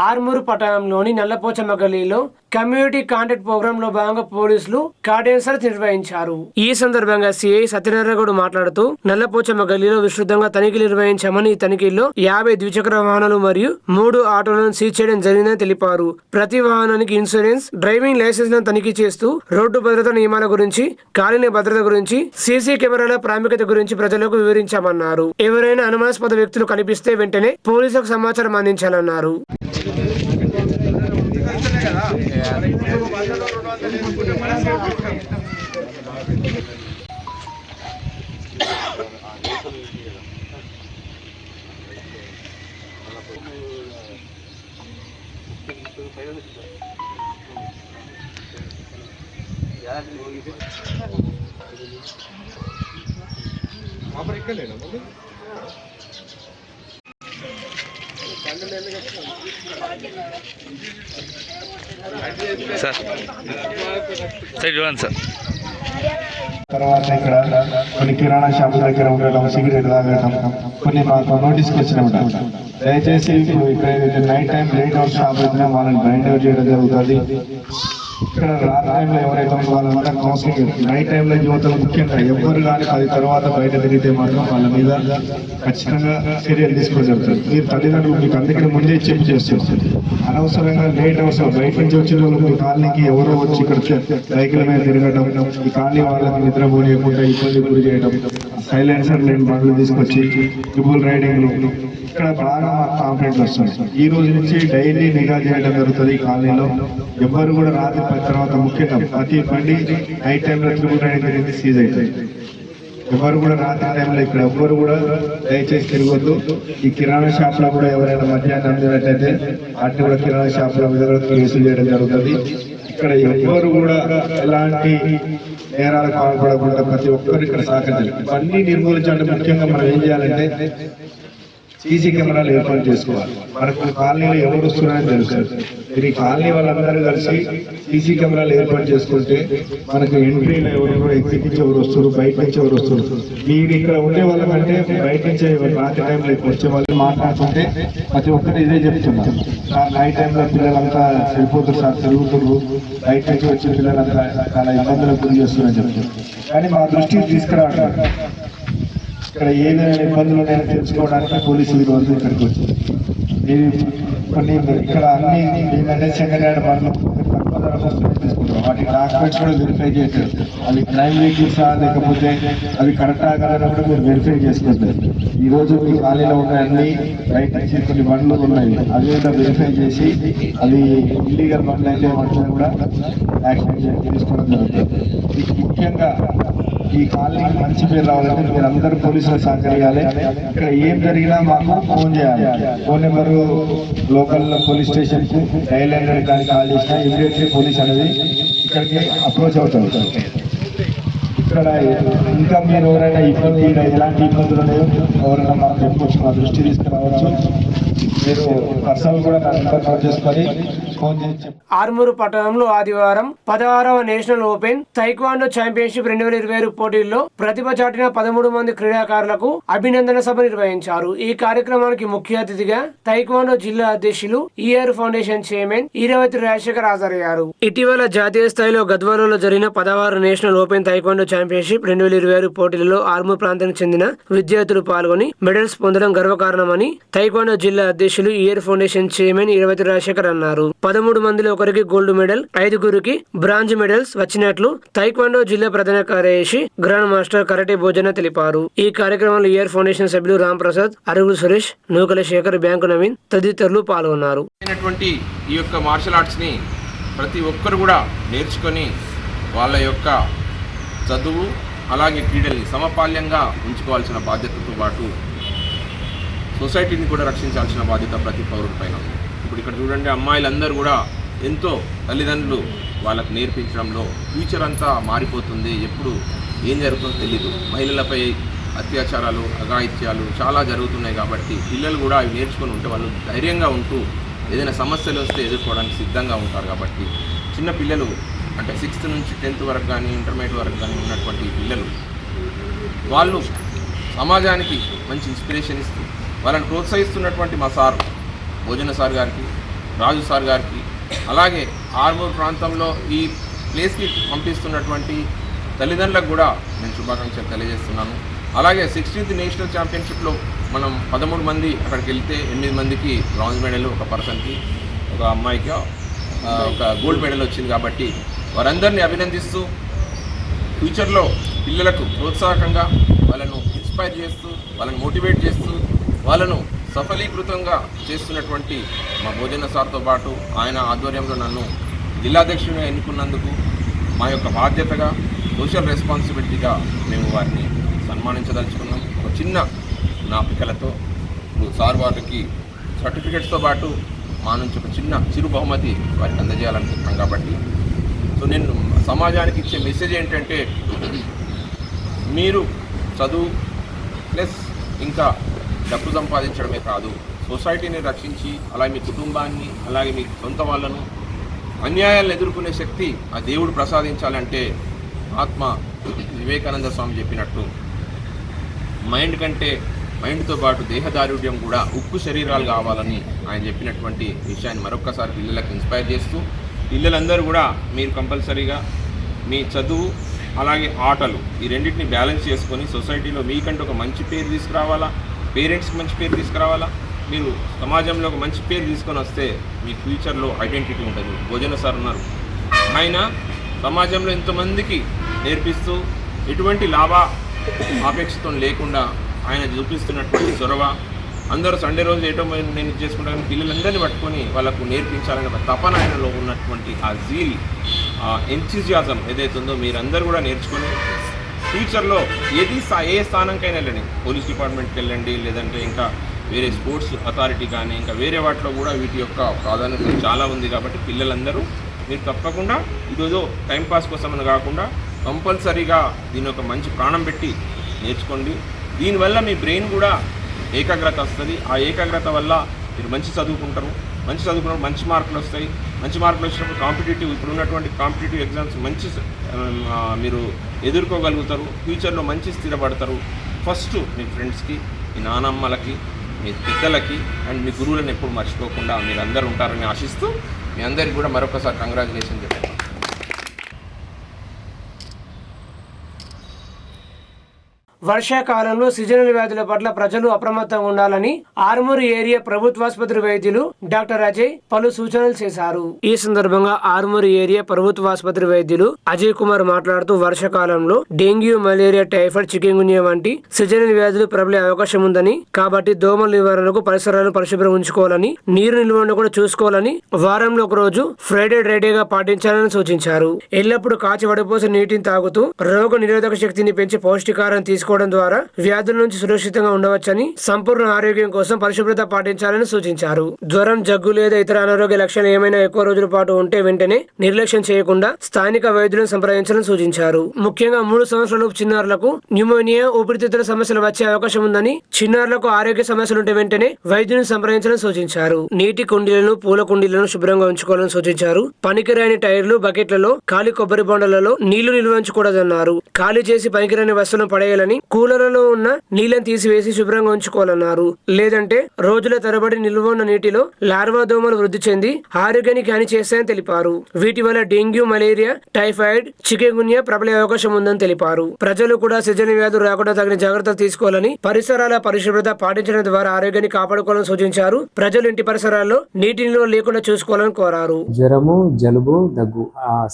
ఆర్మూరు పట్టణంలోని నల్లపోచమ్మ గల్లీలో community contact programme లో భాగంగా పోలీసులు కార్డియన్స్ నిర్వహించారు. ఈ సందర్భంగా సిఐ సత్యనారాయణ మాట్లాడుతూ నల్లపోచమ్మ గల్లీలో విస్తృతంగా తనిఖీలు నిర్వహించామని ఈ తనిఖీల్లో 50 ద్విచక్ర వాహనాలు మరియు 3 ఆటోలను సీజ్ చేయడం జరిగిందని తెలిపారు. ప్రతి వాహనానికి ఇన్సూరెన్స్, డ్రైవింగ్ లైసెన్స్ లను తనిఖీ చేస్తూ రోడ్డు భద్రతా నియమాల గురించి, కాలనీ భద్రత గురించి, సీసీ కెమెరాల ప్రాముఖ్యత గురించి ప్రజలకు వివరించామన్నారు. ఎవరైనా అనుమానాస్పద వ్యక్తులు కనిపిస్తే వెంటనే పోలీసులకు సమాచారం అందించాలన్నారు. తర్వాత ఇక్కడ కొన్ని కిరాణా షాపుల దగ్గర ఉండడం, సిగరెట్ తాగడం, కొన్ని మాకు నోటీస్కి వచ్చినాయి. దయచేసి ఇప్పుడు ఇక్కడ night time late out shop అయితే వాళ్ళని బైండ్ అవుట్ చేయడం జరుగుతుంది. ఇక్కడ రాత్రి టైంలో ఎవరైతే వాళ్ళంతా కౌన్సిలింగ్, నైట్ టైంలో యువతలు ముఖ్యంగా ఎవరు కానీ 10 తర్వాత బయట తిరిగితే మాత్రం వాళ్ళ మీద ఖచ్చితంగా చర్యలు తీసుకోవడం జరుగుతుంది. మీరు తల్లిదండ్రులు మీకు అందుకని ముందే చెప్పి చేస్తారు. అనవసరంగా లేట్ అవసరం బయట నుంచి వచ్చిన వాళ్ళు మీ కాలనీకి ఎవరో వచ్చి ఇక్కడ సైకిల్ మీద తిరగడం, ఈ కాలనీ వాళ్ళకి నిద్రపోలేకుండా ఇబ్బంది గురి చేయడం, సైలెన్సర్ లేని బండ్లు తీసుకొచ్చి ట్రిపుల్ రైడింగ్లు, ఇక్కడ బాగా కాంప్లైంట్లు వస్తుంది. ఈ రోజు నుంచి డైలీ నిఘా చేయడం జరుగుతుంది. ఈ కాలనీలో ఎవరు కూడా రాత్రి 10 తర్వాత ముఖ్యంగా ప్రతి బండి నైట్ టైంలో ట్రిపుల్ రైడింగ్ అనేది సీజ్ అవుతుంది. ఎవరు కూడా రాత్రి టైంలో ఇక్కడ ఎవ్వరు కూడా దయచేసి తిరగొద్దు. ఈ కిరాణా షాప్ లో కూడా ఎవరైనా మధ్యాహ్నం అందినట్టయితే వాటిని కూడా కిరాణా షాప్ లో మీద కూడా కేసులు చేయడం జరుగుతుంది. ఇక్కడ ఎవరు కూడా ఎలాంటి నేరాలు పాల్పడకుండా ప్రతి ఒక్కరు ఇక్కడ సహకరించాలి. ఇవన్నీ నిర్మూలించాలంటే ముఖ్యంగా మనం ఏం చేయాలంటే సీసీ కెమెరాలు ఏర్పాటు చేసుకోవాలి. మనకు కాలనీలో ఎవరు వస్తున్నారని తెలుస్తుంది. మీరు ఈ కాలనీ వాళ్ళందరూ కలిసి సీసీ కెమెరాలు ఏర్పాటు చేసుకుంటే మనకు ఎంట్రీలో ఎవరు, ఎగ్జిట్ నుంచి ఎవరు వస్తారు, బయట నుంచి ఎవరు వస్తారు, మీరు ఇక్కడ ఉండే వాళ్ళకంటే బయట నుంచి రాత్రి టైంలో వచ్చే వాళ్ళు మాట్లాడుతుంటే ప్రతి ఒక్కరు ఇదే చెప్తున్నారు. సార్ నైట్ టైంలో పిల్లలంతా వెళ్ళిపోతారు సార్, తిరుగుతున్నారు, బయట నుంచి వచ్చిన పిల్లలంతా చాలా ఇబ్బందులకు గురి చేస్తున్నారని చెప్తారు. కానీ మా దృష్టికి తీసుకురావడం, ఇక్కడ ఏదైనా ఇబ్బందులు ఉన్నాయని తెలుసుకోవడానికి పోలీసులు ఈరోజు ఇక్కడికి వచ్చింది. కొన్ని ఇక్కడ అన్ని ఏంటంటే సెకండ్ హ్యాండ్ బండ్లు తక్కువ ధర తీసుకుంటాం, వాటి డాక్యుమెంట్స్ కూడా వెరిఫై చేశారు. అవి క్రైమ్ వెహికల్సా లేకపోతే అవి కరెక్టా కాదని కూడా మీరు వెరిఫై చేసుకుంటారు. ఈరోజు మీ ఖాళీలో ఉన్న అన్ని బయట నుంచి కొన్ని బండ్లు ఉన్నాయి, అవి కూడా వెరిఫై చేసి అవి ఇల్లీగల్ బండ్లు అయితే వాటిని కూడా యాక్షన్ తీసుకోవడం జరుగుతుంది. ముఖ్యంగా ఈ కాలనీకి మంచి పేరు రావాలంటే మీరు అందరూ పోలీసులకు సహకరించాలి. ఇక్కడ ఏం జరిగినా మాకు ఫోన్ చేయాలి. Phone number local police station కు డైల్ 100 కానీ కాల్ చేసినా ఇమీడియట్లీ పోలీస్ అనేది ఇక్కడికి అప్రోచ్ అవుతుంది. ఇక్కడ ఇంకా మీరు ఎవరైనా ఇబ్బంది, ఎలాంటి ఇబ్బందులు ఉన్నాయో ఎవరైనా మాకు చెప్పవచ్చు, మా దృష్టి తీసుకురావచ్చు. మీరు పర్సనల్ కూడా నోట్ చేసుకొని ఫోన్ చేసి. ఆర్మూరు పట్టణంలో ఆదివారం 16వ నేషనల్ ఓపెన్ తైక్వాండో ఛాంపియన్షిప్ 2020 పోటీల్లో ప్రతిభ చాటిన 13 మంది క్రీడాకారులకు అభినందన సభ నిర్వహించారు. ఈ కార్యక్రమానికి ముఖ్య అతిథిగా తైక్వాండో జిల్లా అధ్యక్షులు ER foundation chairman Eravati Rajasekhar హాజరయ్యారు. ఇటీవల జాతీయ స్థాయిలో గద్వాలలో జరిగిన 16వ నేషనల్ ఓపెన్ తైక్వాండో ఛాంపియన్షిప్ 2020 పోటీలలో ఆర్మూరు ప్రాంతానికి చెందిన విద్యార్థులు పాల్గొని మెడల్స్ పొందడం గర్వకారణమని తైక్వాండో జిల్లా అధ్యక్షులు ER foundation chairman Eravati Rajasekhar అన్నారు. 13 మందిలో ఒకరికి గోల్డ్ మెడల్, 5గురికి బ్రాంజ్ మెడల్స్ వచ్చినట్లు తైక్వాండో జిల్లా ప్రధాన కార్యదర్శి గ్రాండ్ మాస్టర్ కరటే భోజన తెలిపారు. ఈ కార్యక్రమంలో ఈఆర్ ఫౌండేషన్ సభ్యులు రామ్ ప్రసాద్, అరుగులు సురేష్, నూకల శేఖర్, బ్యాంకు నవీన్ తదితరులు పాల్గొన్నారు. ఈ యొక్క మార్షల్ ఆర్ట్స్ ని ప్రతి ఒక్కరు కూడా నేర్చుకొని వాళ్ళ యొక్క చదువు అలాగే క్రీడల్ని సమపాల్యంగా ఉంచుకోవాల్సిన బాధ్యతతో పాటు సొసైటీని కూడా రక్షించాల్సిన బాధ్యత ప్రతి పౌరుడి పైన. ఇప్పుడు ఇక్కడ చూడండి, అమ్మాయిలందరూ కూడా ఎంతో తల్లిదండ్రులు వాళ్ళకు నేర్పించడంలో ఫ్యూచర్ అంతా మారిపోతుంది, ఎప్పుడు ఏం జరుగుతుందో తెలీదు. మహిళలపై అత్యాచారాలు, అఘాయిత్యాలు చాలా జరుగుతున్నాయి. కాబట్టి పిల్లలు కూడా అవి నేర్చుకొని ఉంటే వాళ్ళు ధైర్యంగా ఉంటూ ఏదైనా సమస్యలు వస్తే ఎదుర్కోవడానికి సిద్ధంగా ఉంటారు. కాబట్టి చిన్న పిల్లలు అంటే 6th నుంచి 10th వరకు కానీ ఇంటర్మీడియట్ వరకు కానీ ఉన్నటువంటి పిల్లలు వాళ్ళు సమాజానికి మంచి ఇన్స్పిరేషన్ ఇస్తూ వాళ్ళని ప్రోత్సహిస్తున్నటువంటి మా సార్ భోజన సార్ గారికి రాజు సార్ గారికి, అలాగే ఆర్మూర్ ప్రాంతంలో ఈ ప్లేస్కి పంపిస్తున్నటువంటి తల్లిదండ్రులకు కూడా నేను శుభాకాంక్షలు తెలియజేస్తున్నాను. అలాగే 16th నేషనల్ ఛాంపియన్షిప్లో మనం 13 మంది అక్కడికి వెళ్తే 8 మందికి బ్రాంజ్ మెడల్, ఒక పర్సన్కి, ఒక అమ్మాయికి ఒక గోల్డ్ మెడల్ వచ్చింది. కాబట్టి వారందరినీ అభినందిస్తూ ఫ్యూచర్లో పిల్లలకు ప్రోత్సాహకంగా వాళ్ళను ఇన్స్పైర్ చేస్తూ, వాళ్ళని మోటివేట్ చేస్తూ, వాళ్ళను సఫలీకృతంగా చేస్తున్నటువంటి మా భోజన సార్తో పాటు ఆయన ఆధ్వర్యంలో నన్ను జిల్లాధ్యక్షుడిగా ఎన్నుకున్నందుకు మా యొక్క బాధ్యతగా, సోషల్ రెస్పాన్సిబిలిటీగా మేము వారిని సన్మానించదలుచుకున్నాం. ఒక చిన్న జ్ఞాపికలతో ఇప్పుడు సార్ వారికి సర్టిఫికెట్స్తో పాటు మా నుంచి ఒక చిరు బహుమతి వారికి అందజేయాలనుకుంటున్నాం. కాబట్టి సో నేను సమాజానికి ఇచ్చే మెసేజ్ ఏంటంటే, మీరు చదువు ప్లస్ ఇంకా డబ్బు సంపాదించడమే కాదు, సొసైటీని రక్షించి, అలాగే మీ కుటుంబాన్ని, అలాగే మీ సొంత వాళ్ళను అన్యాయాలను ఎదుర్కొనే శక్తి ఆ దేవుడు ప్రసాదించాలంటే ఆత్మ వివేకానంద స్వామి చెప్పినట్టు మైండ్తో పాటు దేహదారుఢ్యం కూడా ఉక్కు శరీరాలు కావాలని ఆయన చెప్పినటువంటి విషయాన్ని మరొక్కసారి పిల్లలకు ఇన్స్పైర్ చేస్తూ, పిల్లలందరూ కూడా మీరు కంపల్సరీగా మీ చదువు అలాగే ఆటలు ఈ రెండింటిని బ్యాలెన్స్ చేసుకొని సొసైటీలో మీకంటే ఒక మంచి పేరు తీసుకురావాలా, పేరెంట్స్కి మంచి పేరు తీసుకురావాలా, మీరు సమాజంలో ఒక మంచి పేరు తీసుకొని వస్తే మీ ఫ్యూచర్లో ఐడెంటిటీ ఉంటుంది. భోజన సార్ ఉన్నారు, ఆయన సమాజంలో ఎంతోమందికి నేర్పిస్తూ ఎటువంటి ఆపేక్షతో లేకుండా ఆయన చూపిస్తున్నటువంటి చొరవ, అందరూ సండే రోజు ఏటో నేను చేసుకుంటాను పిల్లలందరినీ పట్టుకొని వాళ్ళకు నేర్పించాలనే ఒక తపన ఆయనలో ఉన్నటువంటి ఆ జీల్, ఆ ఎంథూజియాజం ఏదైతే ఉందో మీరందరూ కూడా నేర్చుకొని ఫ్యూచర్లో ఏ స్థానంకైనా వెళ్ళండి, పోలీస్ డిపార్ట్మెంట్కి వెళ్ళండి, లేదంటే ఇంకా వేరే స్పోర్ట్స్ అథారిటీ కానీ ఇంకా వేరే వాటిలో కూడా వీటి యొక్క ప్రాధాన్యత చాలా ఉంది. కాబట్టి పిల్లలందరూ మీరు తప్పకుండా ఈరోజు టైంపాస్ కోసం కాకుండా కంపల్సరీగా దీని ఒక మంచి ప్రాణం పెట్టి నేర్చుకోండి. దీనివల్ల మీ బ్రెయిన్ కూడా ఏకాగ్రత వస్తుంది. ఆ ఏకాగ్రత వల్ల మీరు మంచి చదువుకున్నప్పుడు మంచి మార్కులు వస్తాయి. మంచి మార్కులు వచ్చినప్పుడు ఇప్పుడు ఉన్నటువంటి కాంపిటేటివ్ ఎగ్జామ్స్ మీరు ఎదుర్కోగలుగుతారు. ఫ్యూచర్లో మంచి స్థిరపడతారు. ఫస్ట్ మీ ఫ్రెండ్స్కి, మీ నానమ్మలకి, మీ పెద్దలకి అండ్ మీ గురువులను ఎప్పుడు మర్చిపోకుండా మీరు అందరూ ఉంటారని ఆశిస్తూ మీ అందరికీ కూడా మరొకసారి కంగ్రాచులేషన్ చెప్పండి. వర్షాకాలంలో సీజనల్ వ్యాధుల పట్ల ప్రజలు అప్రమత్తంగా ఉండాలని ఆర్మూర్ ఏరియా ప్రభుత్వాసుపత్రి వైద్యులు డాక్టర్ అజయ్ పలు సూచనలు చేశారు. ఈ సందర్భంగా ఆర్మూర్ ఏరియా ప్రభుత్వాసుపత్రి వైద్యులు అజయ్ కుమార్ మాట్లాడుతూ వర్షాకాలంలో డెంగ్యూ, మలేరియా, టైఫాయిడ్, చికెన్గున్యా వంటి సీజనల్ వ్యాధులు ప్రబలే అవకాశం ఉందని, కాబట్టి దోమల నివారణకు పరిసరాలను పరిశుభ్రం ఉంచుకోవాలని, నీరు నిల్వను కూడా చూసుకోవాలని, వారంలో ఒక రోజు ఫ్రైడే డ్రైడేగా పాటించాలని సూచించారు. ఎల్లప్పుడూ కాచి వడపోసిన నీటిని తాగుతూ రోగ నిరోధక శక్తిని పెంచి పౌష్టికారం తీసుకోవడం ద్వారా వ్యాధుల నుంచి సురక్షితంగా ఉండవచ్చని, సంపూర్ణ ఆరోగ్యం కోసం పరిశుభ్రత పాటించాలని సూచించారు. జ్వరం, జగ్గు లేదా ఇతర అనారోగ్య లక్షణాలు ఏమైనా ఎక్కువ రోజుల పాటు ఉంటే వెంటనే నిర్లక్ష్యం చేయకుండా స్థానిక వైద్యులను సంప్రదించాలని సూచించారు. ముఖ్యంగా 3 సంవత్సరాల చిన్నారులకు న్యూమోనియా, ఊపిరితిత్తుల సమస్యలు వచ్చే అవకాశం ఉందని, చిన్నారులకు ఆరోగ్య సమస్యలు ఉంటే వెంటనే వైద్యులను సంప్రదించాలని సూచించారు. నీటి కుండీలను, పూల కుండీలను శుభ్రంగా ఉంచుకోవాలని సూచించారు. పనికిరాని టైర్లు, బకెట్లలో, ఖాళీ కొబ్బరి బొండలలో నీళ్లు నిల్వ ఉంచకూడదన్నారు. ఖాళీ చేసి పనికిరాని వస్తువులను పడేయాలని, కూలర్లలో ఉన్న నీళ్లను తీసివేసి శుభ్రంగా ఉంచుకోవాలన్నారు. లేదంటే రోజుల తరబడి నిల్వ ఉన్న నీటిలో లార్వా దోమలు వృద్ధి చెంది ఆరోగ్యానికి హాని చేస్తాయని తెలిపారు. వీటి వల్ల డెంగ్యూ, మలేరియా, టైఫాయిడ్, చికెన్గున్యా ప్రబలే అవకాశం ఉందని తెలిపారు. ప్రజలు కూడా సీజనల్ వ్యాధులు రాకుండా తగిన జాగ్రత్తలు తీసుకోవాలని, పరిసరాల పరిశుభ్రత పాటించడం ద్వారా ఆరోగ్యాన్ని కాపాడుకోవాలని సూచించారు. ప్రజలు ఇంటి పరిసరాల్లో నీటి నిల్వ లేకుండా చూసుకోవాలని కోరారు. జ్వరము, జలుబు, దగ్గు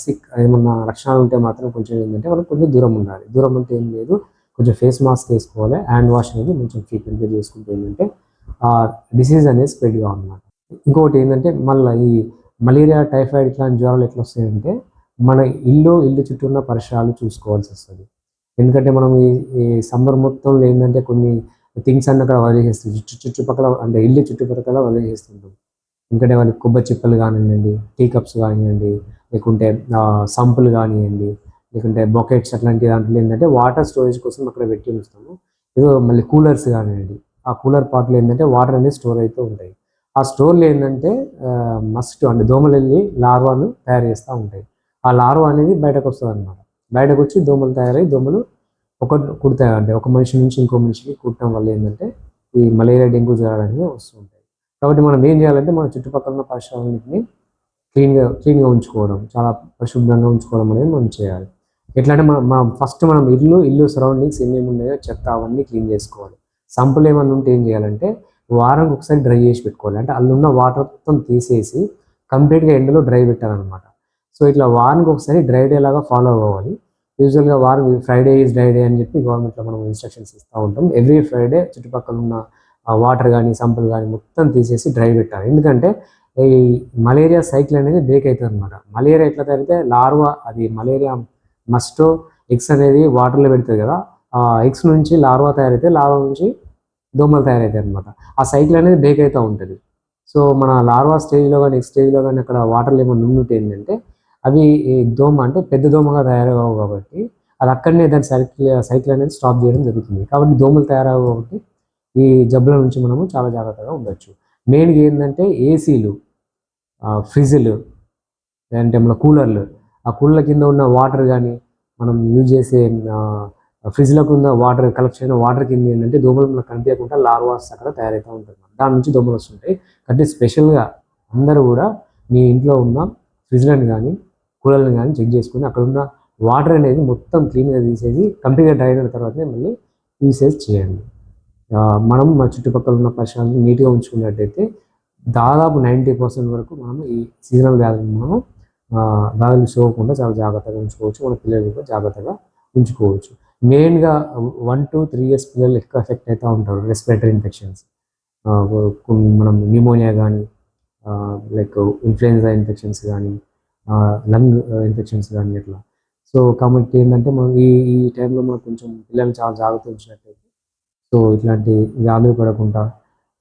సిక్ ఏమన్నా లక్షణాలు ఉంటే మాత్రం కొంచెం ఏంటంటే వాళ్ళకి కొంచెం దూరం ఉండాలి. దూరం అంటే ఏం లేదు, కొంచెం ఫేస్ మాస్క్ వేసుకోవాలి. హ్యాండ్ వాష్ అనేది కొంచెం ఫ్రీక్వెంట్గా చేసుకుంటే ఏంటంటే డిసీజ్ అనేది స్ప్రెడ్ కావాలన్నమాట. ఇంకొకటి ఏంటంటే మళ్ళీ ఈ మలేరియా, టైఫాయిడ్ ఇట్లాంటి జ్వరాలు ఎట్లా వస్తాయంటే మన ఇల్లు చుట్టూ ఉన్న పరిసరాలు చూసుకోవాల్సి వస్తుంది. ఎందుకంటే మనం ఈ సమ్మర్ మొత్తంలో ఏంటంటే కొన్ని థింగ్స్ అన్నీ అక్కడ వదిలేసేస్తుంది, చుట్టుపక్కల అంటే ఇల్లు చుట్టుపక్కల వదిలేసేస్తుంటాం. ఎందుకంటే వాళ్ళకి కొబ్బరి చిప్పలు కానివ్వండి, టీ కప్స్ కానివ్వండి, లేకుంటే సంపులు కానివ్వండి, లేకుంటే బొకెట్స్ అట్లాంటి దాంట్లో ఏంటంటే వాటర్ స్టోరేజ్ కోసం అక్కడ పెట్టి ఉంచుతాము. ఏదో మళ్ళీ కూలర్స్ కానివ్వండి, ఆ కూలర్ పార్ట్లో ఏంటంటే వాటర్ అనేది స్టోర్ అవుతూ ఉంటాయి. ఆ స్టోర్లో ఏంటంటే మస్ట్ అంటే దోమలు వెళ్ళి లార్వాను తయారు చేస్తూ ఉంటాయి. ఆ లార్వా అనేది బయటకు వస్తుంది అనమాట. బయటకు వచ్చి దోమలు తయారై దోమలు కుడతాయి. అంటే ఒక మనిషి నుంచి ఇంకో మనిషికి కుట్టడం వల్ల ఏంటంటే ఈ మలేరియా, డెంగ్యూ జ్వరాలు అనేవి వస్తూ ఉంటాయి. కాబట్టి మనం ఏం చేయాలంటే మన చుట్టుపక్కల ఉన్న పరిసరాలన్నింటినీ క్లీన్గా ఉంచుకోవడం, చాలా పరిశుభ్రంగా ఉంచుకోవడం అనేది మనం చేయాలి. ఎట్లా అంటే మనం ఫస్ట్ మనం ఇల్లు సరౌండింగ్స్ ఏమేమి ఉన్నాయో చెత్త అవన్నీ క్లీన్ చేసుకోవాలి. సంపులు ఏమన్నా ఉంటే ఏం చేయాలంటే వారానికి ఒకసారి డ్రై చేసి పెట్టుకోవాలి. అంటే అందులో ఉన్న వాటర్ మొత్తం తీసేసి కంప్లీట్గా ఎండలో డ్రై పెట్టాలన్నమాట. సో ఇట్లా వారానికి ఒకసారి డ్రై డే లాగా ఫాలో అవ్వాలి. యూజువల్గా ఫ్రైడే ఈజ్ డ్రై డే అని చెప్పి గవర్నమెంట్లో మనం ఇన్స్ట్రక్షన్స్ ఇస్తూ ఉంటాం. ఎవ్రీ ఫ్రైడే చుట్టుపక్కల ఉన్న వాటర్ కానీ సంపులు కానీ మొత్తం తీసేసి డ్రై పెట్టాలి. ఎందుకంటే ఈ మలేరియా సైకిల్ అనేది బ్రేక్ అవుతుంది అనమాట. మలేరియా ఎట్లా తయారైతే లార్వా, అది మలేరియా మస్టో ఎగ్స్ అనేది వాటర్లో పెడుతుంది కదా, ఆ ఎగ్స్ నుంచి లార్వా తయారైతే లార్వా నుంచి దోమలు తయారవుతాయి అనమాట. ఆ సైకిల్ అనేది బ్రేక్ అవుతూ ఉంటుంది. సో మన లార్వా స్టేజ్లో కానీ ఎగ్ స్టేజ్లో కానీ అక్కడ వాటర్లో ఏమైనా ఉంటే ఏంటంటే అవి దోమ అంటే పెద్ద దోమగా తయారవు కాబట్టి అది అక్కడనే దాని సైకిల్ అనేది స్టాప్ చేయడం జరుగుతుంది. కాబట్టి దోమలు తయారవు కాబట్టి ఈ జబ్బుల నుంచి మనము చాలా జాగ్రత్తగా ఉండొచ్చు. మెయిన్గా ఏంటంటే ఏసీలు, ఫ్రిడ్జ్లు, లేదంటే మన కూలర్లు, ఆ కూలర్ల కింద ఉన్న వాటర్ కానీ మనం యూజ్ చేసే ఫ్రిడ్జ్లకు ఉన్న వాటర్ కలెక్షన్ అయిన వాటర్ కింద ఏంటంటే దోమలు మనకు కనిపించకుండా లార్వాస్ అక్కడ తయారవుతూ ఉంటుంది. దాని నుంచి దోమలు వస్తుంటాయి. కాబట్టి స్పెషల్గా అందరూ కూడా మీ ఇంట్లో ఉన్న ఫ్రిడ్జ్లను కానీ కూలర్లను కానీ చెక్ చేసుకుని అక్కడ ఉన్న వాటర్ అనేది మొత్తం క్లీన్గా తీసేసి కంప్లీట్గా డ్రై అయిన తర్వాతనే మళ్ళీ యూసేజ్ చేయండి. మనం మన చుట్టుపక్కల ఉన్న పరిసరాలను నీట్గా ఉంచుకున్నట్టయితే దాదాపు 90% వరకు మనము ఈ సీజనల్ వ్యాధులు సోకకుండా చాలా జాగ్రత్తగా ఉంచుకోవచ్చు. మన పిల్లలు కూడా జాగ్రత్తగా ఉంచుకోవచ్చు. మెయిన్గా 1 to 3 years పిల్లలు ఎక్కువ ఎఫెక్ట్ అవుతూ ఉంటారు. రెస్పిరేటరీ ఇన్ఫెక్షన్స్, మనం న్యూమోనియా కానీ, లైక్ ఇన్ఫ్లుయెన్జా ఇన్ఫెక్షన్స్ కానీ, లంగ్ ఇన్ఫెక్షన్స్ కానీ ఇట్లా. సో కాబట్టి ఏంటంటే మనం ఈ టైంలో మనం కొంచెం పిల్లల్ని చాలా జాగ్రత్త ఉంచినట్టయితే సో ఇట్లాంటి వ్యాధులు పడకుండా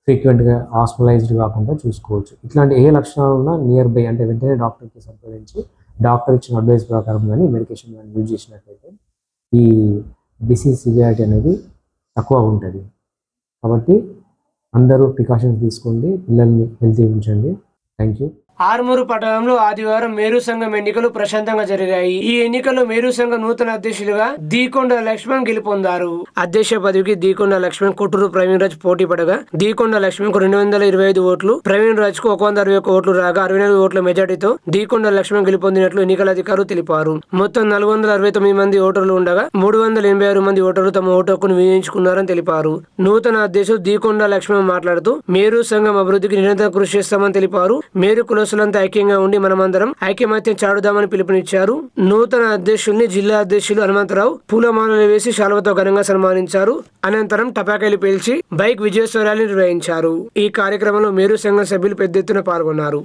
ఫ్రీక్వెంట్గా హాస్పిటలైజ్డ్ కాకుండా చూసుకోవచ్చు. ఇట్లాంటి ఏ లక్షణాలు ఉన్నా నియర్ బై అంటే వెంటనే డాక్టర్కి సంప్రదించి డాక్టర్ ఇచ్చిన అడ్వైస్ ప్రకారం కానీ మెడికేషన్ కానీ యూజ్ చేసినట్లయితే ఈ డిసీజ్ సివియారిటీ అనేది తక్కువ ఉంటుంది. కాబట్టి అందరూ ప్రికాషన్స్ తీసుకోండి, పిల్లల్ని హెల్తీ ఉంచండి. Thank you. ఆర్మూరు పట్టణంలో ఆదివారం మేరు సంఘం ఎన్నికలు ప్రశాంతంగా జరిగాయి. ఈ ఎన్నికల్లో మేరు సంఘం నూతన అధ్యక్షులుగా దీకొండ లక్ష్మణ్ గెలుపొందారు. అధ్యక్ష పదవికి దీకొండ లక్ష్మణ్, కొట్టూరు ప్రవీణ్ రాజ్ పోటీ పడగా దీకొండ లక్ష్మణ్ కు 225 ఓట్లు, ప్రవీణ్ రాజ్ కు 161 ఓట్లు రాగా 64 ఓట్ల మెజార్టీతో దీకొండ లక్ష్మణ్ గెలుపొందినట్లు ఎన్నికల అధికారులు తెలిపారు. మొత్తం 469 మంది ఓటర్లు ఉండగా 386 మంది ఓటర్లు తమ ఓటు హక్కును వినియోగించుకున్నారని తెలిపారు. నూతన అధ్యక్షుడు దీకొండ లక్ష్మణ్ మాట్లాడుతూ మేరు సంఘం అభివృద్ధికి నిరంతరం కృషి చేస్తామని తెలిపారు. మేరు కులస్తులంతా ఐక్యంగా ఉండి మనమందరం ఐక్యమత్యం చాడుదామని పిలుపునిచ్చారు. నూతన అధ్యక్షుల్ని జిల్లా అధ్యక్షులు హనుమంతరావు పూలమాలలు వేసి శాలువతో ఘనంగా సన్మానించారు. అనంతరం టపాకాయలు పేల్చి బైక్ విజయోత్సవ ర్యాలీ నిర్వహించారు. ఈ కార్యక్రమంలో మేరు సంఘం సభ్యులు పెద్ద ఎత్తున పాల్గొన్నారు.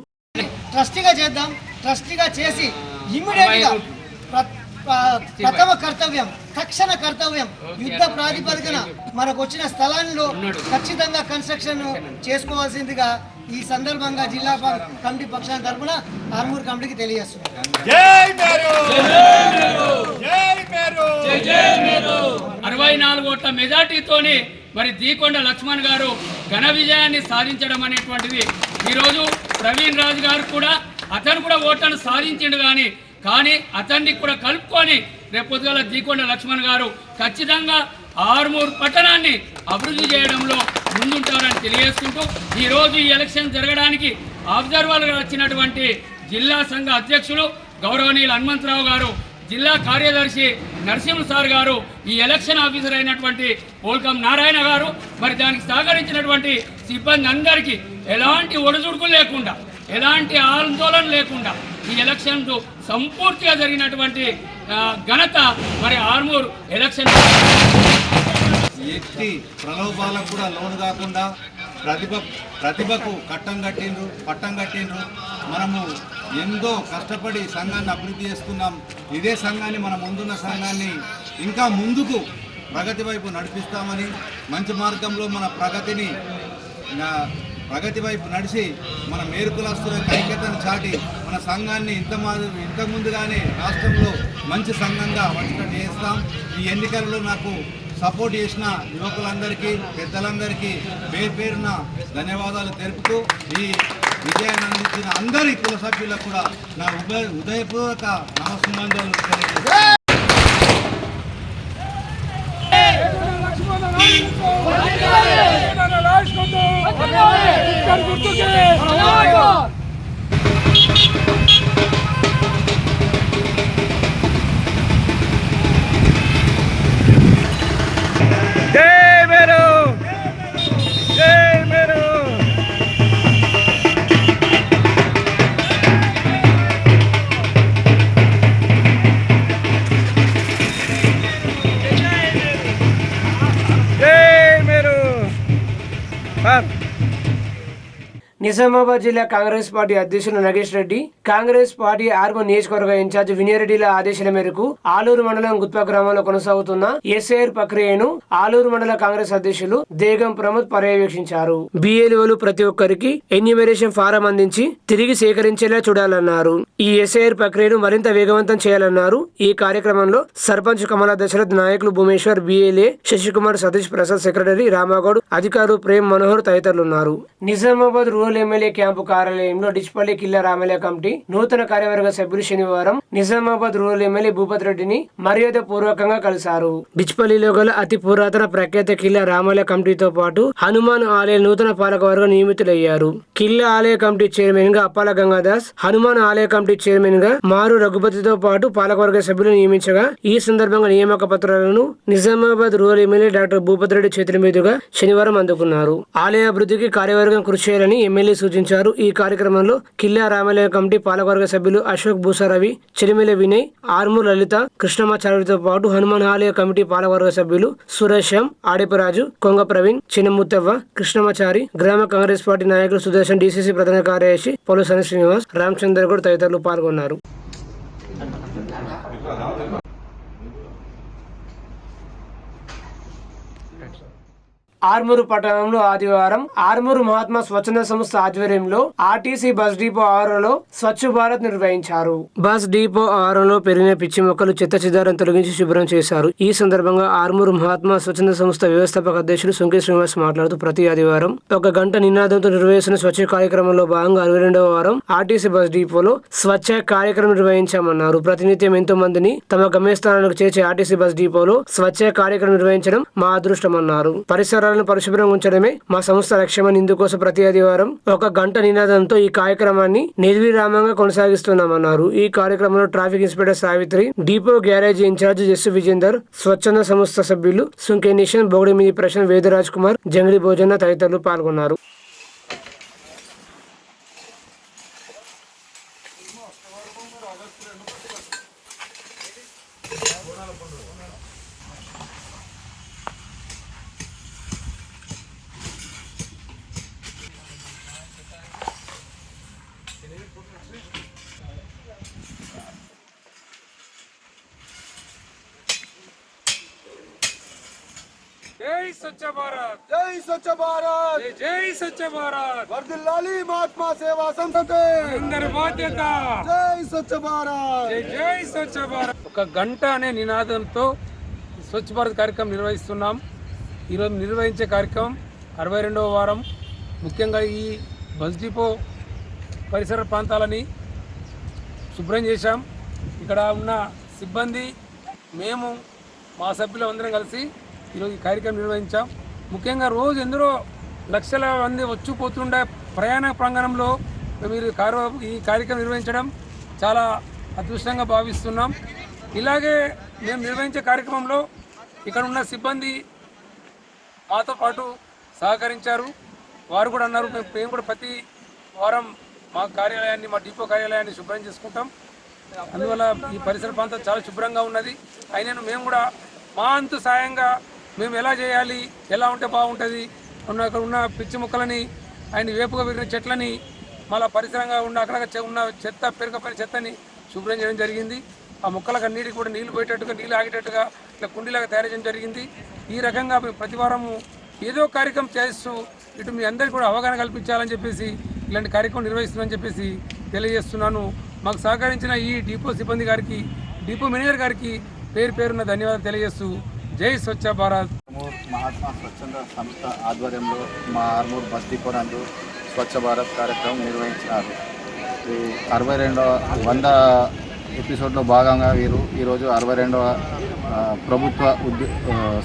ట్రస్టీగా చేద్దాం. ట్రస్టీగా చేసి ఇమ్మీడియట్గా ప్రథమ కర్తవ్యం, తక్షణ కర్తవ్యం, యుద్ధ ప్రాతిపదికన మనకు వచ్చిన స్థలాల్లో ఖచ్చితంగా కన్స్ట్రక్షన్ చేసుకోవాల్సిందిగా ఈ సందర్భంగా జిల్లా కమిటీ పక్షాన తరఫున ఆర్మూర్ కమిటీకి తెలియజేస్తున్నాం. 64 ఓట్ల మెజార్టీతోని మరి దీకొండ లక్ష్మణ్ గారు ఘన విజయాన్ని సాధించడం అనేటువంటిది ఈరోజు ప్రవీణ్ రాజు గారు కూడా అతను కూడా ఓట్లను సాధించిండు కానీ అతన్ని కూడా కలుపుకొని రేపొద్దుగల దీకొండ లక్ష్మణ్ గారు ఖచ్చితంగా ఆర్మూర్ పట్టణాన్ని అభివృద్ధి చేయడంలో ముందుంటారని తెలియజేసుకుంటూ ఈరోజు ఈ ఎలక్షన్ జరగడానికి అబ్జర్వర్గా వచ్చినటువంటి జిల్లా సంఘ అధ్యక్షులు గౌరవనీయులు హనుమంతరావు గారు, జిల్లా కార్యదర్శి నరసింహ సార్ గారు, ఈ ఎలక్షన్ ఆఫీసర్ అయినటువంటి పోల్కం నారాయణ గారు, మరి దానికి సహకరించినటువంటి సిబ్బంది అందరికీ ఎలాంటి ఒడిదుడుకులు లేకుండా, ఎలాంటి ఆందోళన లేకుండా ఈ ఎలక్షన్ సంపూర్తిగా జరిగినటువంటి ఘనత మరి ఆర్మూర్ ఎలక్షన్. ఎట్టి ప్రలోభాలకు కూడా లోను కాకుండా ప్రతిభకు పట్టం కట్టిండ్రు. మనము ఎంతో కష్టపడి సంఘాన్ని అభివృద్ధి చేసుకున్నాం. ఇదే సంఘాన్ని, మన ముందున్న సంఘాన్ని ఇంకా ముందుకు ప్రగతి వైపు నడిపిస్తామని, మంచి మార్గంలో మన ప్రగతి వైపు నడిచి మన మేరు కులస్తుల ఐక్యతను చాటి మన సంఘాన్ని ఇంతకుముందుగానే రాష్ట్రంలో మంచి సంఘంగా వచ్చేటట్టు చేస్తాం. ఈ ఎన్నికల్లో నాకు సపోర్ట్ చేసిన యువకులందరికీ, పెద్దలందరికీ పేరున ధన్యవాదాలు తెలుపుతూ ఈ విజయాన్ని అందించిన అందరి కుల సభ్యులకు కూడా నా ఉదయపూర్వక నమస్సుమాంజలు తెలియజేస్తాను. నిజామాబాద్ జిల్లా కాంగ్రెస్ పార్టీ అధ్యక్షులు నగేష్ రెడ్డి, కాంగ్రెస్ పార్టీ ఆర్మూర్ నియోజకవర్గ ఇన్ఛార్జ్ వినయరెడ్డిల ఆదేశాల మేరకు ఆలూరు మండలం గుత్పా గ్రామంలో కొనసాగుతున్న ఎస్ఐఆర్ ప్రక్రియను ఆలూరు మండల కాంగ్రెస్ అధ్యక్షులు దేగం ప్రమోద్ పర్యవేక్షించారు. బిఎల్ఓలు ప్రతి ఒక్కరికి ఎన్యూమరేషన్ ఫారం అందించి తిరిగి సేకరించేలా చూడాలన్నారు. ఈ ఎస్ఐఆర్ ప్రక్రియను మరింత వేగవంతం చేయాలన్నారు. ఈ కార్యక్రమంలో సర్పంచ్ కమలా దశరథ్, నాయకులు భూమేశ్వర్, బిఎల్ఏ శశికుమార్, సతీష్ ప్రసాద్, సెక్రటరీ రామాగౌడ్, అధికారులు ప్రేమ్ మనోహర్ తదితరులు ఉన్నారు. నిజామాబాద్ రూరల్ ఎమ్మెల్యే క్యాంపు కార్యాలయంలో డిచ్పల్లి కిల్లా రామయ్య కమిటీ నూతన కార్యవర్గ సభ్యులు శనివారం నిజామాబాద్ రూరల్ ఎమ్మెల్యే భూపత్ రెడ్డిని మర్యాద పూర్వకంగా కలిశారు. డిచ్పల్లిలో గల అతి పురాతన ప్రఖ్యాత కిల్లా రామయ్య కమిటీతో పాటు హనుమాన్ ఆలయ నూతన పాలకవర్గం నియమితులయ్యారు. కిల్లా ఆలయ కమిటీ చైర్మన్ గా అప్పాల గంగాదాస్, హనుమాన్ ఆలయ కమిటీ చైర్మన్ గా మారు రఘుపతితో పాటు పాలకవర్గ సభ్యులు నియమించగా ఈ సందర్భంగా నియామక పత్రాలను Nizamabad rural MLA doctor Bhupath Reddy చేతుల మీదుగా శనివారం అందుకున్నారు. ఆలయ అభివృద్ధికి కార్యవర్గం కృషి చేయాలని ఎమ్మెల్యే సూచించారు. ఈ కార్యక్రమంలో కిల్లా రామాలయ కమిటీ పాలకవర్గ సభ్యులు అశోక్ భూసారవి, చెలిమెల వినయ్, ఆర్మూర్ లలిత, కృష్ణమాచారితో పాటు హనుమాన్ ఆలయ కమిటీ పాలకవర్గ సభ్యులు సురేశం, ఆడిపరాజు, కొంగ ప్రవీణ్, చిన్నముత్తవ్వ, కృష్ణమాచారి, గ్రామ కాంగ్రెస్ పార్టీ నాయకులు సుదర్శన్, డిసిసి ప్రధాన కార్యదర్శి పొలుసని శ్రీనివాస్, రామచంద్రగౌడ్ తదితరులు పాల్గొన్నారు. ఆర్మూరు పట్టణంలో ఆదివారం ఆర్మూరు మహాత్మా స్వచ్ఛంద సంస్థ ఆధ్వర్యంలో ఆర్టీసీ బస్ డిపో ఆవరణలో స్వచ్ఛ భారత్ నిర్వహించారు. బస్ డిపో ఆవరణలో పెరిగిన పిచ్చి మొక్కలు, చెత్త చెదారం తొలగించి శుభ్రం చేశారు. ఈ సందర్భంగా ఆర్మూరు మహాత్మా స్వచ్ఛంద సంస్థ వ్యవస్థాపక అధ్యక్షులు సుంకే శ్రీనివాస్ మాట్లాడుతూ ప్రతి ఆదివారం 1 గంట నినాదంతో నిర్వహిస్తున్న స్వచ్ఛ కార్యక్రమంలో భాగంగా 62వ వారం ఆర్టీసీ బస్ డిపోలో స్వచ్ఛ కార్యక్రమం నిర్వహించామన్నారు. ప్రతినిత్యం ఎంతో మందిని తమ గమ్యస్థానాలకు చేర్చే ఆర్టీసీ బస్ డిపోలో స్వచ్ఛ కార్యక్రమం నిర్వహించడం మా అదృష్టమన్నారు. పరిసరాలను పరిశుభ్రంగా ఉంచడమే మా సంస్థ లక్ష్యమని, ఇందుకోసం ప్రతి ఆదివారం 1 గంట నినాదంతో ఈ కార్యక్రమాన్ని నిర్విరామంగా కొనసాగిస్తున్నామన్నారు. ఈ కార్యక్రమంలో traffic inspector Savitri, depot garage incharge Jassu Vijender, స్వచ్ఛంద సంస్థ సభ్యులు సుంకే నిషన్, బొగడిమిది ప్రశాంత్, వేదరాజ్ కుమార్, జంగిడి భోజన తదితరులు పాల్గొన్నారు. జై స్వచ్ఛ భారత్, జై స్వచ్ఛ భారత్, జై స్వచ్ఛ భారత్, వర్ధిల్లాలి మహాత్మా సేవా సంస్థ, అందరి బాధ్యత. జై స్వచ్ఛ భారత్, జై స్వచ్ఛ భారత్. 1 గంట అనే నినాదంతో స్వచ్ఛ భారత్ కార్యక్రమం నిర్వహిస్తున్నాం. ఈరోజు నిర్వహించే కార్యక్రమం 62వ వారం. ముఖ్యంగా ఈ బస్ డిపో పరిసర ప్రాంతాలని శుభ్రం చేశాం. ఇక్కడ ఉన్న సిబ్బంది, మేము, మా సభ్యులు అందరం కలిసి ఈరోజు ఈ కార్యక్రమం నిర్వహించాం. ముఖ్యంగా రోజు ఎందరో లక్షల మంది వచ్చిపోతుండే ప్రయాణ ప్రాంగణంలో మీరు ఈ కార్యక్రమం నిర్వహించడం చాలా అదృష్టంగా భావిస్తున్నాం. ఇలాగే మేము నిర్వహించే కార్యక్రమంలో ఇక్కడ ఉన్న సిబ్బంది మాతో పాటు సహకరించారు. వారు కూడా అన్నారు, మేము కూడా ప్రతి వారం మా కార్యాలయాన్ని, మా డిపో కార్యాలయాన్ని శుభ్రం చేసుకుంటాం. అందువల్ల ఈ పరిసర ప్రాంతం చాలా శుభ్రంగా ఉన్నది. అయినను మేము కూడా మా అంతు సాయంగా మేము ఎలా చేయాలి, ఎలా ఉంటే బాగుంటుంది, అక్కడ ఉన్న పిచ్చి మొక్కలని, ఆయన వేపుగా పెరిగిన చెట్లని, మళ్ళీ పరిసరంగా ఉన్న అక్కడ ఉన్న చెత్త, పెరగపోయిన చెత్తని శుభ్రం చేయడం జరిగింది. ఆ మొక్కలకు అన్నిటికీ కూడా నీళ్లు పోయేటట్టుగా, నీళ్ళు ఆగేటట్టుగా ఇట్లా కుండీలాగా తయారు చేయడం జరిగింది. ఈ రకంగా మేము ప్రతి వారము ఏదో కార్యక్రమం చేస్తూ ఇటు మీ అందరికీ కూడా అవగాహన కల్పించాలని చెప్పేసి ఇలాంటి కార్యక్రమం నిర్వహిస్తున్నామని చెప్పేసి తెలియజేస్తున్నాను. మాకు సహకరించిన ఈ డిపో సిబ్బంది గారికి, డిపో మేనేజర్ గారికి పేరు పేరున్న ధన్యవాదాలు తెలియజేస్తూ జై స్వచ్ఛ భారత్. మహాత్మా స్వచ్ఛంద సంస్థ ఆధ్వర్యంలో మా ఆర్మూర్ బస్ డిపో నందు స్వచ్ఛ భారత్ కార్యక్రమం నిర్వహించినారు. ఈ 100వ ఎపిసోడ్లో భాగంగా వీరు ఈరోజు 62వ ప్రభుత్వ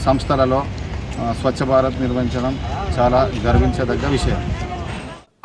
సంస్థలలో స్వచ్ఛ భారత్ నిర్వహించడం చాలా గర్వించదగ్గ విషయం.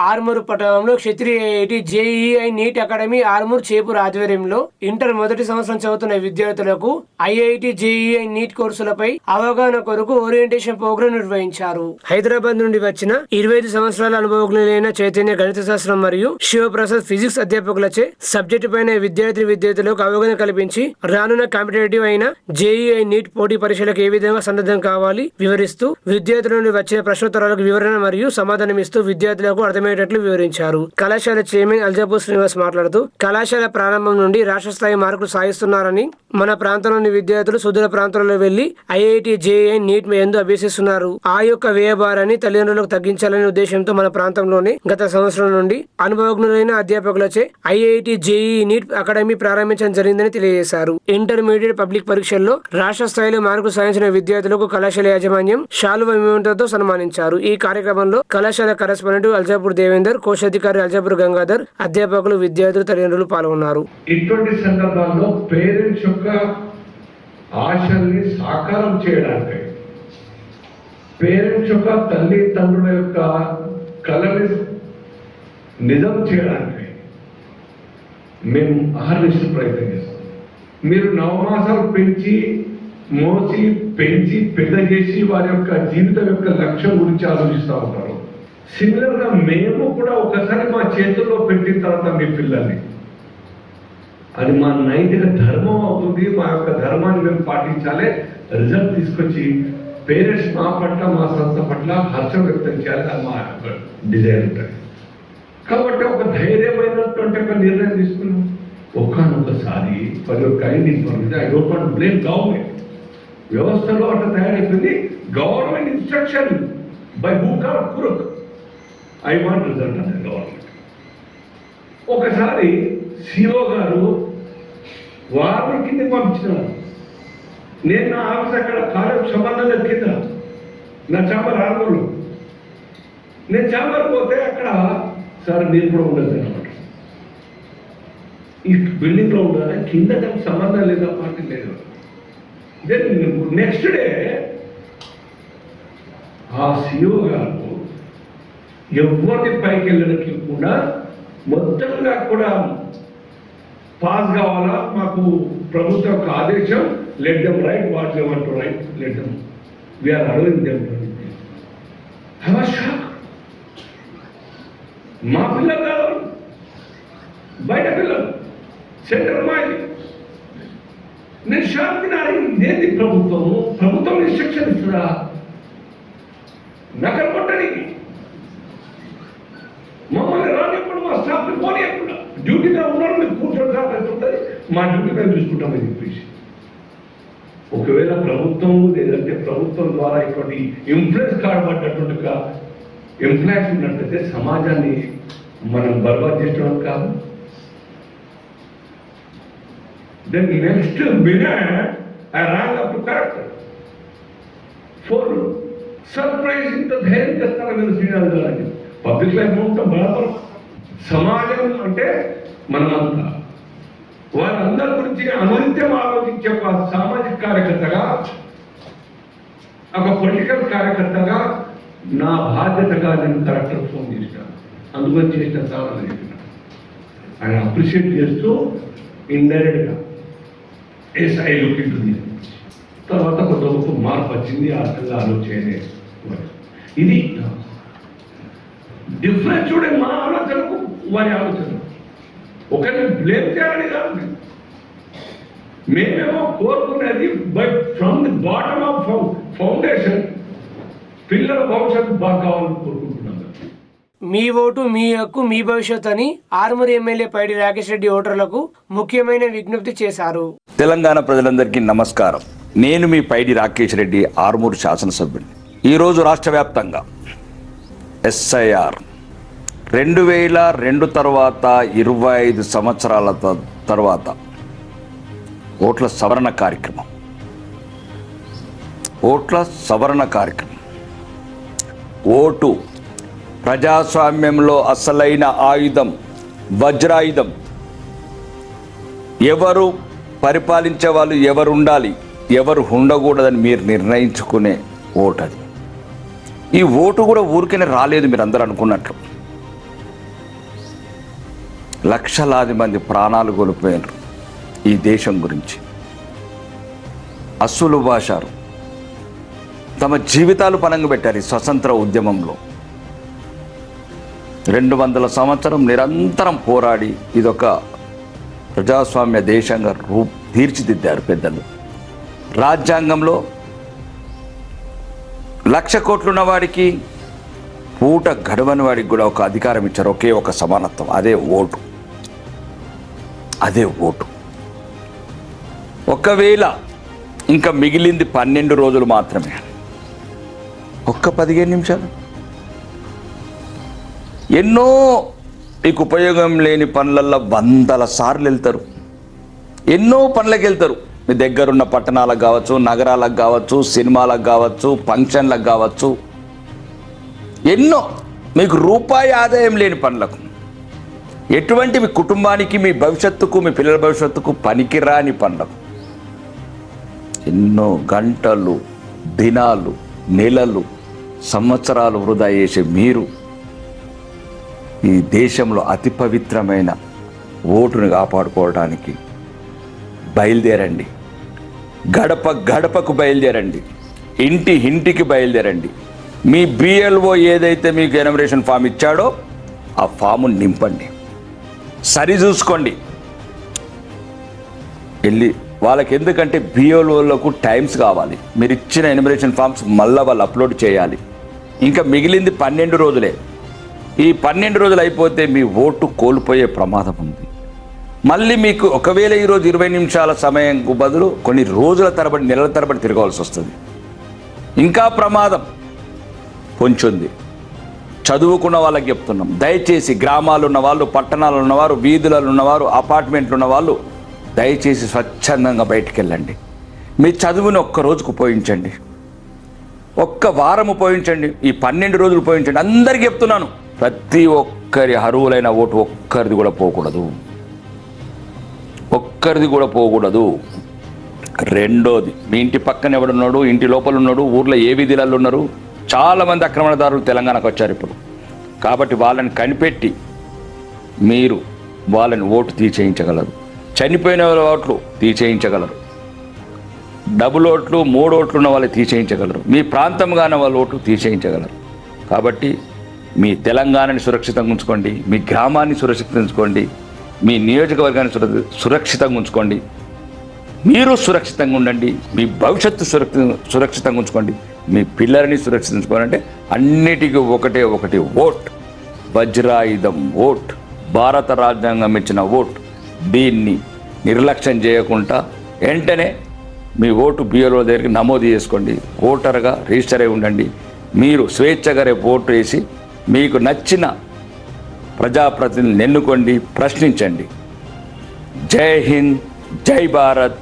ఆర్మూరు పట్టణంలో Kshatriya IIT JEE NEET academy Armoor Chepur ఆధ్వర్యంలో ఇంటర్ మొదటి సంవత్సరం చదువుతున్న విద్యార్థులకు ఐఐటి జేఈఐ నీట్ కోర్సులపై అవగాహన కొరకు ఓరియంటేషన్ ప్రోగ్రాం నిర్వహించారు. హైదరాబాద్ నుండి వచ్చిన 25 సంవత్సరాల అనుభవజ్ఞులైన చైతన్య గణిత శాస్త్రం మరియు శివప్రసాద్ ఫిజిక్స్ అధ్యాపకులచే సబ్జెక్టు పైన విద్యార్థులకు అవగాహన కల్పించి రానున్న కాంపిటేటివ్ అయిన జేఈఐ నీట్ పోటీ పరీక్షలకు ఏ విధంగా సన్నద్ధం కావాలి వివరిస్తూ విద్యార్థుల నుండి వచ్చిన ప్రశ్నోత్తరాలకు వివరణ మరియు సమాధానమిస్తూ విద్యార్థులకు అర్థమయ్యేటట్లు వివరించారు. కళాశాల చైర్మన్ అల్జాపూర్ శ్రీనివాస్ మాట్లాడుతూ కళాశాల ప్రారంభం నుండి రాష్ట్ర స్థాయి మార్కులు సాధిస్తున్నారని, మన ప్రాంతంలోని విద్యార్థులు సుదూర ప్రాంతాలలో వెళ్లి ఐఐటి జేఈఐ నీట్ ఎందు అభ్యసిస్తున్నారు. ఆ యొక్క వ్యయభారాన్ని తల్లిదండ్రులకు తగ్గించాలనే ఉద్దేశంతో మన ప్రాంతంలోనే గత సంవత్సరం నుండి అనుభవజ్ఞులైన అధ్యాపకులచే ఐఐటి జేఈఈ నీట్ అకాడమీ ప్రారంభించడం జరిగిందని తెలియజేశారు. ఇంటర్మీడియట్ పబ్లిక్ పరీక్షల్లో రాష్ట్ర స్థాయిలో మార్కులు సాధించిన విద్యార్థులకు కళాశాల యాజమాన్యం శాలువ విమానంతో సన్మానించారు. ఈ కార్యక్రమంలో కళాశాల కరెస్పాండెంట్ అల్జాపూర్ దేవేందర్, కోశాధికారి అల్జాపూర్ గంగాధర్, అధ్యాపకులు, విద్యార్థులు, తల్లిదండ్రులు పాల్గొన్నారు. ఇటువంటి సందర్భాల్లో పేరెంట్స్ యొక్క ఆశల్ని సాకారం చేయడానికి, పేరెంట్స్ యొక్క తల్లిదండ్రుల యొక్క కళని నిజం చేయడానికి మేము అహర్నిశలు ప్రయత్నం చేస్తాం. మీరు 9 మాసాలు మోసి పెంచి పెద్ద చేసి వారి యొక్క జీవితం యొక్క లక్ష్యం గురించి ఆలోచిస్తూ ఉంటారు. సిమిలర్గా మేము కూడా ఒకసారి మా చేతుల్లో పెట్టిన తర్వాత మీ పిల్లల్ని, అది మా నైతిక ధర్మం అవుతుంది. మా యొక్క ధర్మాన్ని మేము పాటించాలి. రిజల్ట్ తీసుకొచ్చి పేరెంట్స్ మా పట్ల, మా సంస్థ పట్ల హర్షం వ్యక్తం చేయాలి. అది మా యొక్క డిజైర్ ఉంటుంది. కాబట్టి ఒక ధైర్యమైనటువంటి ఒక నిర్ణయం తీసుకున్నాం. ఒకనొకసారి for your kind information, I don't want to blame government. వ్యవస్థలో అట్లా తయారైపోయింది. Government instruction by hook or crook, I want result అంటే గవర్నమెంట్. ఒకసారి సిఓ గారు వారిని కింద పంపించినారు. నేను నా ఆఫీస్ అక్కడ కాలేజ్ సంబంధంగా కింద నా చాంబర్ ఆర్మూర్లో, నేను చాంబర్ పోతే అక్కడ సార్ మీరు కూడా ఉండదు అనమాట. ఈ బిల్డింగ్లో ఉండాలి, కింద దానికి సంబంధం లేదా, పార్టీ లేదు. దెన్ నెక్స్ట్ డే ఆ సిఓ గారు ఎవరిని పైకి వెళ్ళడానికి కూడా మొత్తంగా కూడా పాస్ కావాలా, మాకు ప్రభుత్వం యొక్క ఆదేశం, let them write what they want to write, let them, we're allowing them. I was shock. మా పిల్లలు కాదు, బయట పిల్లలు, సెంటర్ మాది. నేను షాక్ తినాలి. ఇదేంటి ప్రభుత్వం ఇన్స్ట్రక్షన్ ఇస్తుందా నకలు కొట్టడానికి? మమ్మల్ని రానిప్పుడు మా స్టాఫ్ని పోనీయకుండా, డ్యూటీగా ఉన్నారు మీరు కూర్చొని స్టాఫ్ ఉంటుంది, మా డ్యూటీ మేము చూసుకుంటామని చెప్పేసి. ఒకవేళ ప్రభుత్వం లేదంటే ప్రభుత్వం ద్వారా ఇటువంటి ఇన్ఫ్లుయెన్స్ కాబట్టేటువంటి ఎంప్లాయీస్ ఉన్నట్టయితే సమాజాన్ని మనం బర్బాద్ చేసడం కాదు. Then next minute I wrong up to correct for surprise. ఇంత ధైర్యం చేస్తారా మీరు శ్రీనివాస్ గారు? పబ్లిక్ లైఫ్ ఉంటాం బరాబర్. సమాజం అంటే మనమంతా, వారందరి గురించి అనునిత్యం ఆలోచించే ఒక సామాజిక కార్యకర్తగా, ఒక పొలిటికల్ కార్యకర్తగా నా బాధ్యతగా నేను కరెక్టర్ ఫోన్ చేసినాను. అందుకని చేసిన చాలా చెప్పినాను. ఆయన అప్రిషియేట్ చేస్తూ ఇండైరెక్ట్గా as I look into the. తర్వాత కొంత మార్పు వచ్చింది, ఆ రకంగా ఆలోచన. ఇది డిఫరెన్స్ చూడండి మా ఆలోచనకు వారి ఆలోచన. ఒకరిని బ్లేమ్ చేయాలని కాదు, మేమేమో కోరుకునేది but from the bottom of foundation పిల్లల భవిష్యత్తు బాగా కావాలని కోరుకుంటున్నాం. మీ ఓటు మీ హక్కు మీ భవిష్యత్ అని ఆర్మూర్ ఎమ్మెల్యే పైడి రాకేష్ రెడ్డి ఓటర్లకు ముఖ్యమైన విజ్ఞప్తి చేశారు. తెలంగాణ ప్రజలందరికీ నమస్కారం. నేను మీ పైడి రాకేష్ రెడ్డి, ఆర్మూర్ శాసనసభ్యుని. ఈరోజు రాష్ట్ర వ్యాప్తంగా ఎస్ఐఆర్ 2002 తర్వాత 25 సంవత్సరాల తర్వాత ఓట్ల సవరణ కార్యక్రమం. ఓటు ప్రజాస్వామ్యంలో అసలైన ఆయుధం, వజ్రాయుధం. ఎవరు పరిపాలించే వాళ్ళు ఎవరు ఉండాలి, ఎవరు ఉండకూడదని మీరు నిర్ణయించుకునే ఓటు అది. ఈ ఓటు కూడా ఊరికనే రాలేదు మీరు అందరూ అనుకున్నట్లు. లక్షలాది మంది ప్రాణాలు కోల్పోయారు ఈ దేశం గురించి. అస్సులు భాషారు తమ జీవితాలు పనంగా పెట్టారు ఈ స్వతంత్ర ఉద్యమంలో. 200 సంవత్సరం నిరంతరం పోరాడి ఇదొక ప్రజాస్వామ్య దేశంగా తీర్చిదిద్దారు పెద్దలు. రాజ్యాంగంలో 1,00,000 కోట్లున్న వాడికి పూట గడవని వాడికి కూడా ఒక అధికారం ఇచ్చారు, ఒకే ఒక సమానత్వం, అదే ఓటు. అదే ఓటు. ఒకవేళ ఇంకా మిగిలింది 12 రోజులు మాత్రమే, ఒక్క 15 నిమిషాలు ఎన్నో మీకు ఉపయోగం లేని పనులల్లో 100 సార్లు వెళ్తారు. ఎన్నో పనులకు వెళ్తారు. మీ దగ్గరున్న పట్టణాలకు కావచ్చు, నగరాలకు కావచ్చు, సినిమాలకు కావచ్చు, ఫంక్షన్లకు కావచ్చు, ఎన్నో మీకు రూపాయి ఆదాయం లేని పనులకు, ఎటువంటి మీ కుటుంబానికి, మీ భవిష్యత్తుకు, మీ పిల్లల భవిష్యత్తుకు పనికిరాని పనులకు ఎన్నో గంటలు, దినాలు, నెలలు, సంవత్సరాలు వృధా చేసే మీరు ఈ దేశంలో అతి పవిత్రమైన ఓటును కాపాడుకోవడానికి బయలుదేరండి. గడప గడపకు బయలుదేరండి. ఇంటి ఇంటికి బయలుదేరండి. మీ బిఎల్ఓ ఏదైతే మీకు ఎనమరేషన్ ఫామ్ ఇచ్చాడో ఆ ఫాము నింపండి, సరి చూసుకోండి వెళ్ళి వాళ్ళకి. ఎందుకంటే బిఎల్ఓలకు టైమ్స్ కావాలి. మీరు ఇచ్చిన ఎనమరేషన్ ఫామ్స్ మళ్ళీ వాళ్ళు అప్లోడ్ చేయాలి. ఇంకా మిగిలింది 12 రోజులే. ఈ 12 రోజులు అయిపోతే మీ ఓటు కోల్పోయే ప్రమాదం ఉంది. మళ్ళీ మీకు ఒకవేళ ఈరోజు 20 నిమిషాల సమయంకు బదులు కొన్ని రోజుల తరబడి, నెలల తరబడి తిరగవలసి వస్తుంది. ఇంకా ప్రమాదం పొంచుంది. చదువుకున్న వాళ్ళకి చెప్తున్నాం, దయచేసి గ్రామాలు ఉన్నవాళ్ళు, పట్టణాలు ఉన్నవారు, వీధులలో ఉన్నవారు, అపార్ట్మెంట్లు ఉన్నవాళ్ళు దయచేసి స్వచ్ఛందంగా బయటికి వెళ్ళండి. మీ చదువుని ఒక్క రోజుకు ఉపయోగించండి, ఒక్క వారం ఉపయోగించండి, ఈ 12 రోజులు ఉపయోగించండి. అందరికీ చెప్తున్నాను, ప్రతి ఒక్కరి అర్హులైన ఓటు ఒక్కరిది కూడా పోకూడదు, ఒక్కరిది కూడా పోకూడదు. రెండోది, మీ ఇంటి పక్కన ఎవడున్నాడు, ఇంటి లోపల ఉన్నాడు, ఊర్లో ఏ వీధులలో ఉన్నారు, చాలామంది ఆక్రమణదారులు తెలంగాణకు వచ్చారు ఇప్పుడు. కాబట్టి వాళ్ళని కనిపెట్టి మీరు వాళ్ళని ఓటు తీసేయించగలరు. చనిపోయిన ఓట్లు తీసేయించగలరు. డబుల్ ఓట్లు, 3 ఓట్లు ఉన్న వాళ్ళు తీసేయించగలరు. మీ ప్రాంతంగానే వాళ్ళ ఓట్లు తీసేయించగలరు. కాబట్టి మీ తెలంగాణని సురక్షితంగా ఉంచుకోండి, మీ గ్రామాన్ని సురక్షితంగా ఉంచుకోండి, మీ నియోజకవర్గాన్ని సురక్షితంగా ఉంచుకోండి. మీరు సురక్షితంగా ఉండండి, మీ భవిష్యత్తు సురక్షితంగా ఉంచుకోండి, మీ పిల్లలని సురక్షితంగా ఉంచుకోవాలంటే అన్నిటికీ ఒకటి ఓట్. వజ్రాయుధం ఓట్, భారత రాజ్యాంగం ఇచ్చిన ఓట్. దీన్ని నిర్లక్ష్యం చేయకుండా వెంటనే మీ ఓటు బిఎల్ఓ దగ్గరికి నమోదు చేసుకోండి, ఓటర్గా రిజిస్టర్ అయి ఉండండి. మీరు స్వేచ్ఛగా రేపు ఓటు వేసి మీకు నచ్చిన ప్రజాప్రతినిధులను ఎన్నుకోండి, ప్రశ్నించండి. జై హింద్, జై భారత్,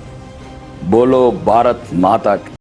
బోలో భారత్ మాతాకి.